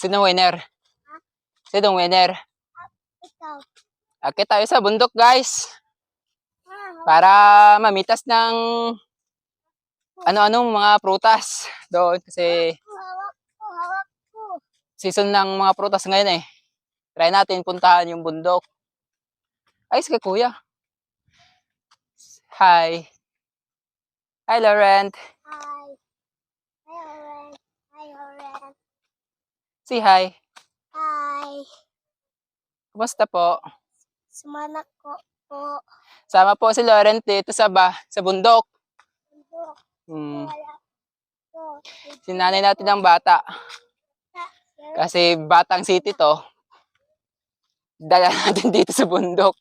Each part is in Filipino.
Sinong winner? Sinong winner? Ikaw. Akit tayo sa bundok, guys. Para mamitas ng ano-anong mga prutas doon. Kasi Hawak ko. season ng mga prutas ngayon eh. Try natin puntahan yung bundok. Ay, sige kuya. Hi. Hi, Laurent. Hi. Hi, Oren. Hi, Oren. Say hi. Hi. Kumusta po? Sumanak ko po. Sama po si Laurent dito sa bundok. Bundok. Hmm. Wala ko. Sinanay natin ang bata. Kasi Batang City to. Dala natin dito sa bundok.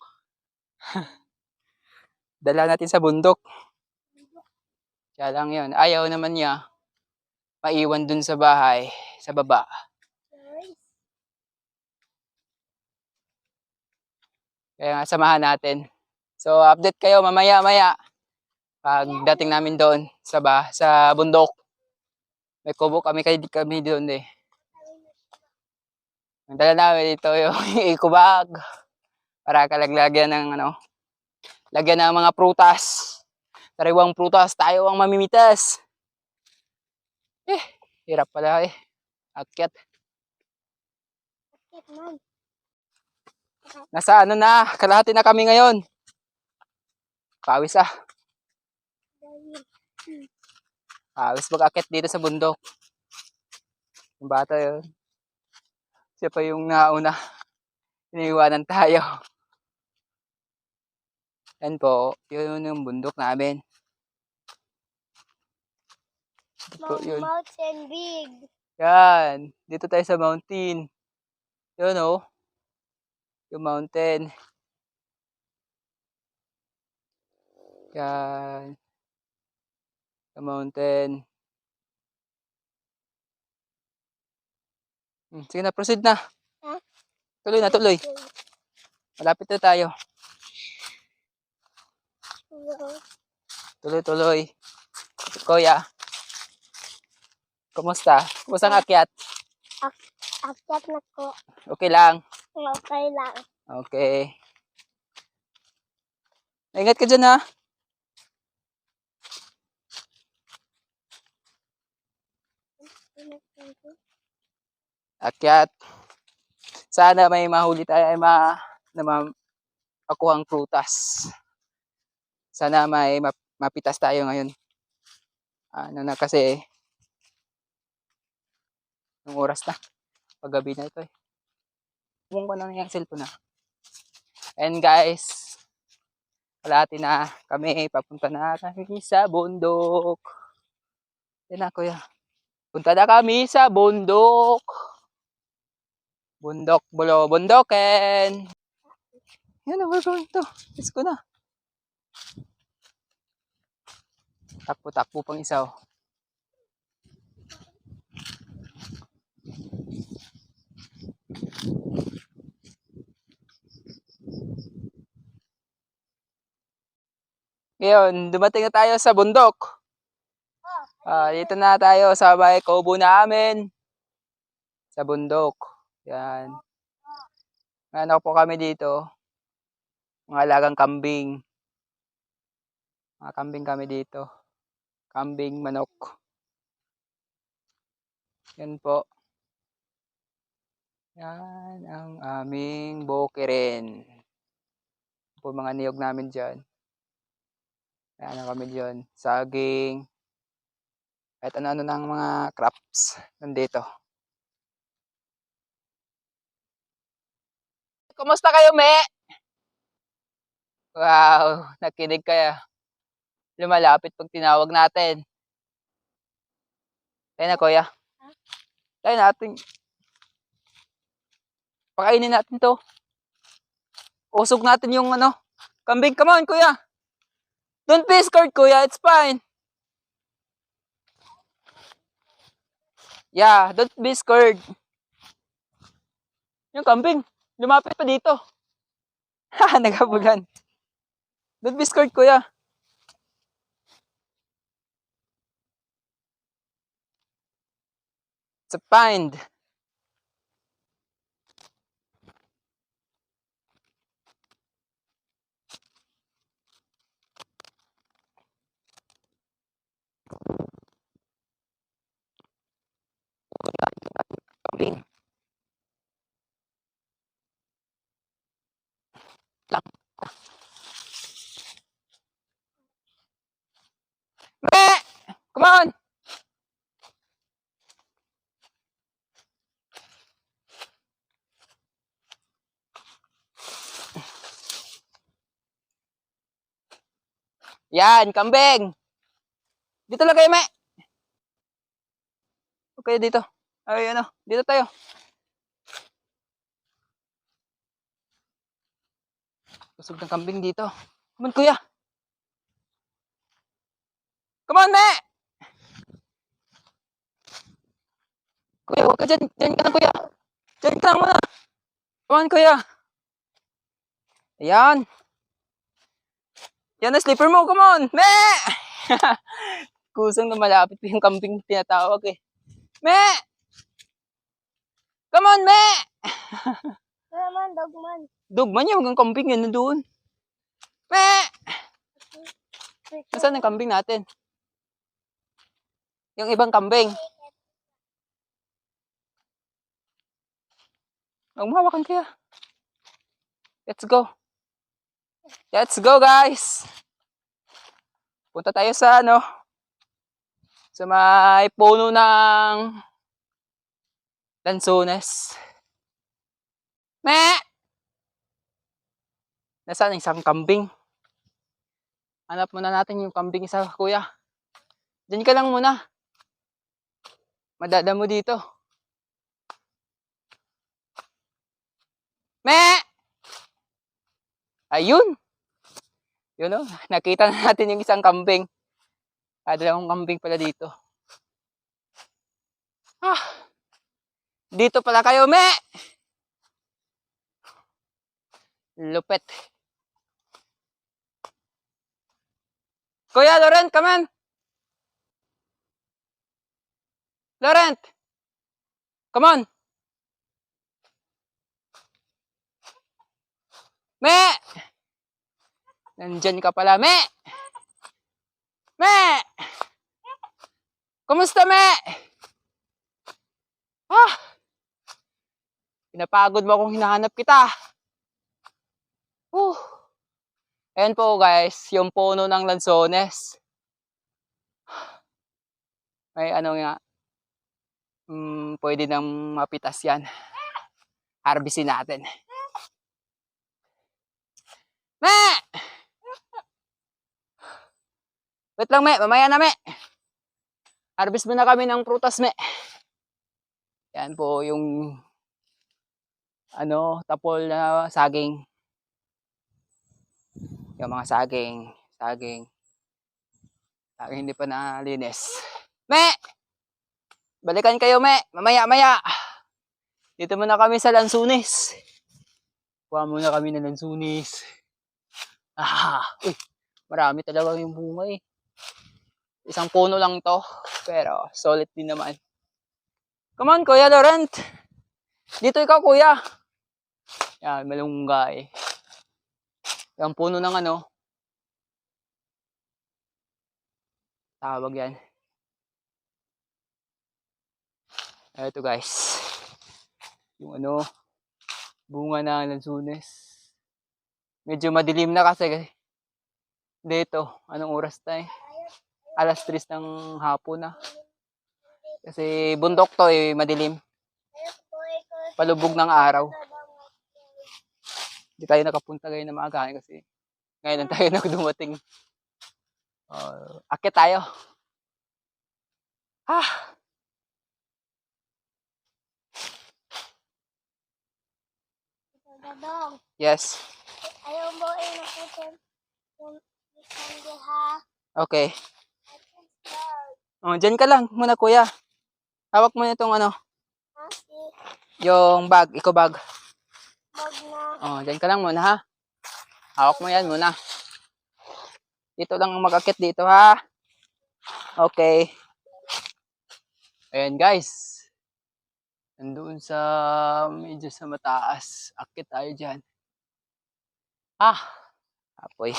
Dala natin sa bundok. Kaya lang yun. Ayaw naman niya maiwan dun sa bahay, sa baba. Kaya nga samahan natin. So update kayo mamaya-maya. Pagdating namin doon sa bundok. May kubo kami doon eh. Ang dala namin dito yung ikubag. Para kalagyan ng lagyan ng mga prutas. Sariwang prutas, tayo ang mamimitas. Hirap pala eh. Akyat. Nasa kalahati na kami ngayon. Pawis ah. Pawis mag-akyat dito sa bundok. Yung bata yun. Siya pa yung nauna. Iniiwanan tayo. Yan po. Yun yung bundok namin. Yun. Mountain big. Yan. Dito tayo sa mountain. Yun oh. Yung mountain. Yan. Yung mountain. Sige na, proceed na. Huh? Tuloy na, tuloy. Malapit na tayo. Tuloy. Kuya. Kumusta? Kumusta ang akyat? Akyat na ko. Okay lang. Okay lang. Okay. Ingat ka dyan ha. Akyat. Sana may mahuli tayo ay makuhang prutas. Sana may mapitas tayo ngayon. Kasi yung oras na. Paggabi na ito eh. Huwag ko lang yung cellphone na. And guys, kalahati na kami. Papunta na kami sa bundok. Yan na kuya. Punta na kami sa bundok. Bundok, bundoken. Yan, we're going to. Let's go na. Takbo-takbo pang isa oh. Ngayon, dumating na tayo sa bundok. Dito na tayo sa may kubo namin. Sa bundok. Yan. Ano po kami dito. Mga alagang kambing. Mga kambing kami dito. Kambing, manok. Yan po. Yan ang aming bukirin. Po mga niyog namin dyan. Yan ang kami dyan. Saging. Kahit ano-ano ng mga crops nandito. Kumusta kayo, Me? Wow, nakinig kaya. Lumalapit pag tinawag natin. Tayo na, kuya. Tayo natin. Pakainin natin to. Usog natin yung kambing. Come on, kuya. Don't be scared, kuya. It's fine. Yeah, don't be scared. Yung kambing, lumapit pa dito. Ha, nagabulan. Don't be scared, kuya. It's fine. Kambing. Lang. Me! Come on! Yan, kambing! Dito lang kayo, me! Okay, dito. Ay, ano, dito tayo. Busog ng kambing dito. Come on, kuya! Come on, me! Kuya, huwag ka dyan. Dyan ka lang, kuya. Dyan ka lang muna. Come on, kuya. Ayan. Yan na, slipper mo. Come on, me! Kusang na malapit yung kambing tinatawag eh. Me! Come on, me! Naman, dogman. Dugman yung kambing yan doon. Me! Nasaan ang kambing natin? Yung ibang kambing. Magmawakan kaya. Let's go. Let's go, guys. Punta tayo sa ano. Sa may puno ng lansones. Me! Nasaan ang isang kambing? Hanap muna natin yung kambing isa, kuya. Diyan ka lang muna. Madada mo dito. Me! Ayun. Yun o. Nakita na natin yung isang kambing. Dalawang kambing pala dito. Ah. Dito pala kayo, me! Lupet. Kuya, Laurent, come on! Laurent! Come on! Me! Nandyan ka pala, me! Me! Kumusta, me? Ah! Pinapagod mo akong hinahanap kita. Ayan po guys, yung puno ng lansones. May ano nga, pwede nang mapitas yan. Harvestin natin. Me! Wait lang, me. Mamaya na, me. Harvest muna kami ng prutas, me. Yan po yung ano, tapol na saging. Yung mga saging hindi pa nalinis. Me! Balikan kayo, me. Mamaya. Dito muna kami sa lansunis. Kuha muna kami ng lansunis. Uy, marami talaga yung bunga eh. Isang puno lang to, pero solid din naman. Come on, Kuya Laurent. Dito ikaw, kuya. Yan, malunggay. Yung puno ng ano, tawag yan. Ito guys. Yung ano, bunga ng lansunes. Medyo madilim na kasi dito. Anong oras tayo? 3:00 ng hapon na. Kasi bundok to eh, madilim. Palubog ng araw. Hindi tayo nakapunta ngayon na maaga kasi ngayon lang tayo nagdumating. Akit tayo. Dadong, Yes. ayaw mo inaputin yung candy, ha? Okay. Dyan ka lang muna, kuya. Hawak mo na itong ano, yung bag, eco bag. Bag na. Dyan ka lang muna, ha? Hawak mo yan muna. Dito lang mag-akit dito, ha? Okay. Ayan, guys. Nandoon sa medyo sa mataas. Akit tayo dyan. Apoy.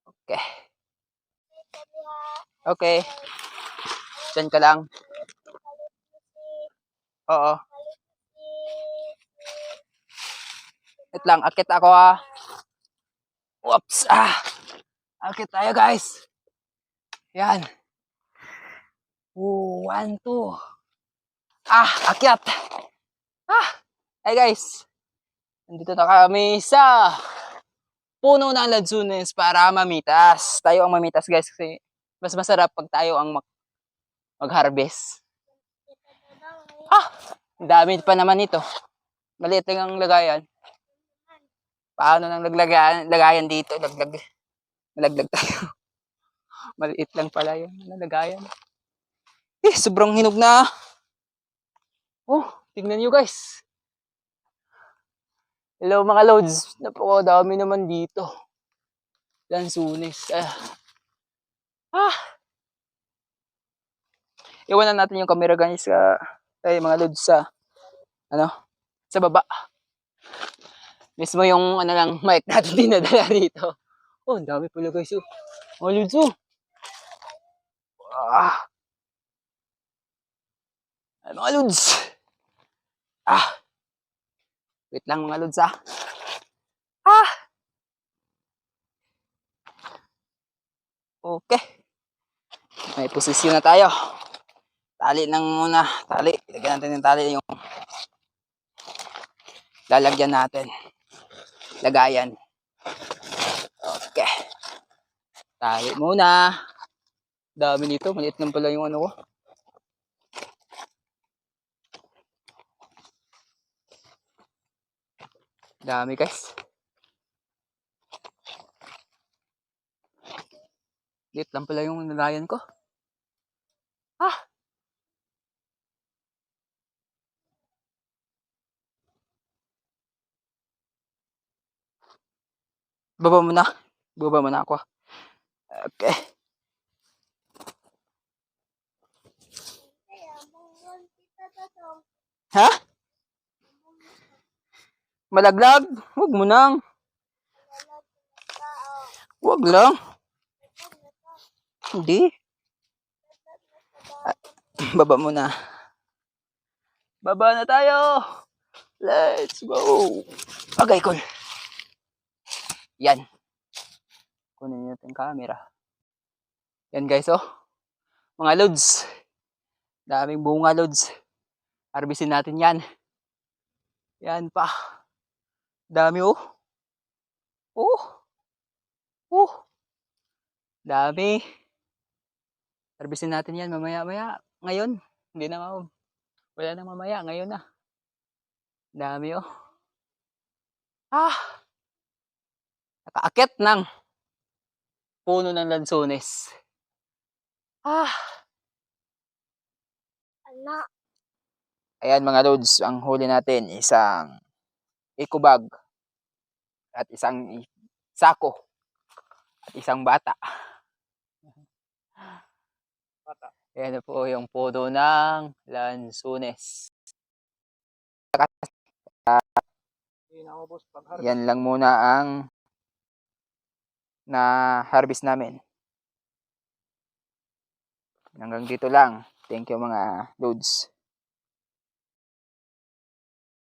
Okay. Okay. Diyan ka lang. Oo. Wait lang, akit ako ha. Whoops! Akit tayo guys. Yan. 1, 2. Akyat! Hey guys. Nandito na kami sa puno ng lansunes para mamitas. Tayo ang mamitas guys kasi mas masarap pag tayo ang mag-harvest. Dami pa naman ito. Maliit lang ang lagayan. Paano nang lagayan dito? Malaglag tayo. Maliit lang pala yung lagayan. Sobrang hinog na. Tingnan nyo guys. Hello mga loads. Napakadami naman dito. Lansunes. Iwanan natin yung camera guys mga loads sa baba. Mismo yung lang mic natin dinadala dito. Ang dami pala guys. Mga loads mga loads. Wait lang mga loads Okay. May posisyon na tayo. Tali lang muna. Tali. Ilagyan natin yung tali yung lalagyan natin. Lagayan. Okay. Tali muna. Dami nito. Maliit lang pala yung ko. Dami guys. Maliit lang pala yung lagayan ko. Baba muna ako. Okay. Malaglag? Huwag mo nang. Huwag lang. Hindi. Baba muna. Baba na tayo. Let's go. Okay, cool. Yan. Kunin natin camera. Yan guys, mga loads. Daming bunga loads. Harvestin natin yan. Yan pa. Dami Dami. Harvestin natin yan mamaya. Ngayon. Hindi na wala na mamaya. Ngayon na. Dami Nakaakit ng puno ng lansunes. Ayan mga loads, ang huli natin isang eco bag at isang sako at isang bata. Ayan na po yung puno ng lansunes. Yan lang muna ang na-harvest namin. Hanggang dito lang. Thank you mga loads.